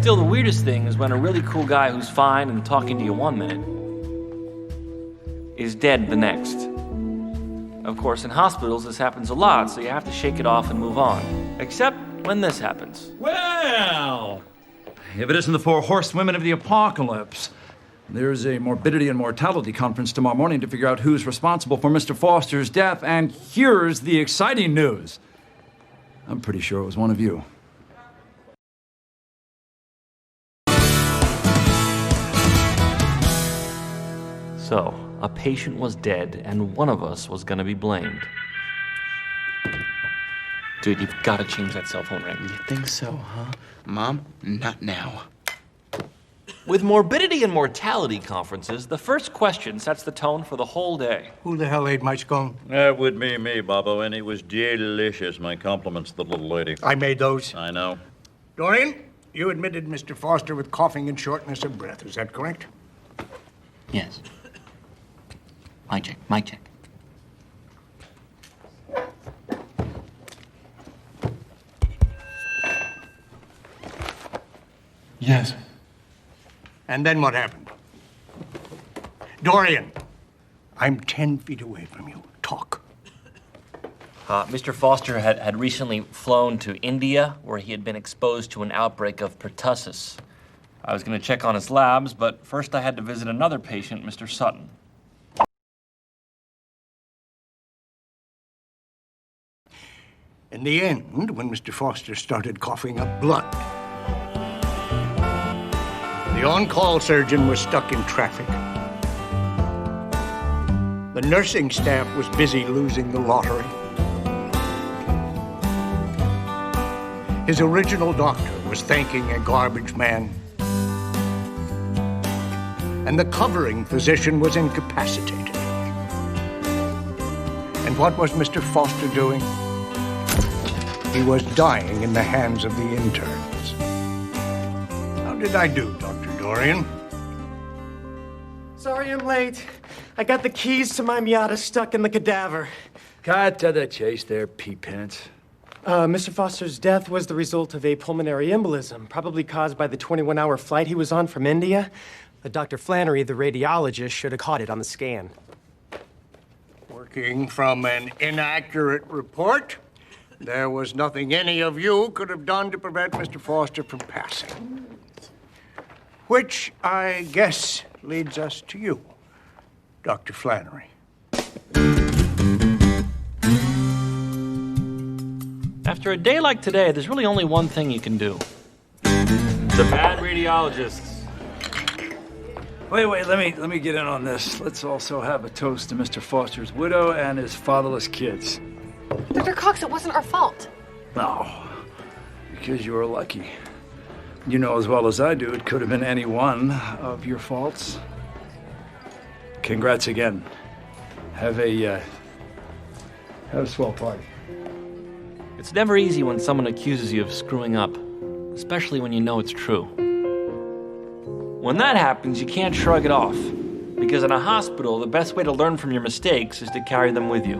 Still, the weirdest thing is when a really cool guy who's fine and talking to you one minute is dead the next. Of course, in hospitals, this happens a lot, so you have to shake it off and move on. Except when this happens. Well, if it isn't the four horsewomen of the apocalypse, there's a morbidity and mortality conference tomorrow morning to figure out who's responsible for Mr. Foster's death, and here's the exciting news. I'm pretty sure it was one of you. So, a patient was dead, and one of us was gonna be blamed. Dude, you've gotta change that cell phone ring. You think so, huh? Mom, not now. With morbidity and mortality conferences, the first question sets the tone for the whole day. Who the hell ate my scone? That would be me, Bobo, and it was delicious. My compliments to the little lady. I made those. I know. Dorian, you admitted Mr. Foster with coughing and shortness of breath. Is that correct? Yes. Mic check. Yes. And then what happened? Dorian, I'm 10 feet away from you. Talk. Mr. Foster had recently flown to India, where he had been exposed to an outbreak of pertussis. I was going to check on his labs, but first I had to visit another patient, Mr. Sutton. In the end, when Mr. Foster started coughing up blood, the on-call surgeon was stuck in traffic. The nursing staff was busy losing the lottery. His original doctor was thanking a garbage man. And the covering physician was incapacitated. And what was Mr. Foster doing? He was dying in the hands of the interns. How did I do, Dr. Dorian? Sorry I'm late. I got the keys to my Miata stuck in the cadaver. Cut to the chase there, pea-pants. Mr. Foster's death was the result of a pulmonary embolism, probably caused by the 21-hour flight he was on from India. Dr. Flannery, the radiologist, should have caught it on the scan. Working from an inaccurate report, there was nothing any of you could have done to prevent Mr. Foster from passing. Which, I guess, leads us to you, Dr. Flannery. After a day like today, there's really only one thing you can do. The bad radiologists. Wait, let me get in on this. Let's also have a toast to Mr. Foster's widow and his fatherless kids. Dr. Cox, it wasn't our fault. No, because you were lucky. You know as well as I do, it could have been any one of your faults. Congrats again. Have a swell party. It's never easy when someone accuses you of screwing up, especially when you know it's true. When that happens, you can't shrug it off, because in a hospital, the best way to learn from your mistakes is to carry them with you.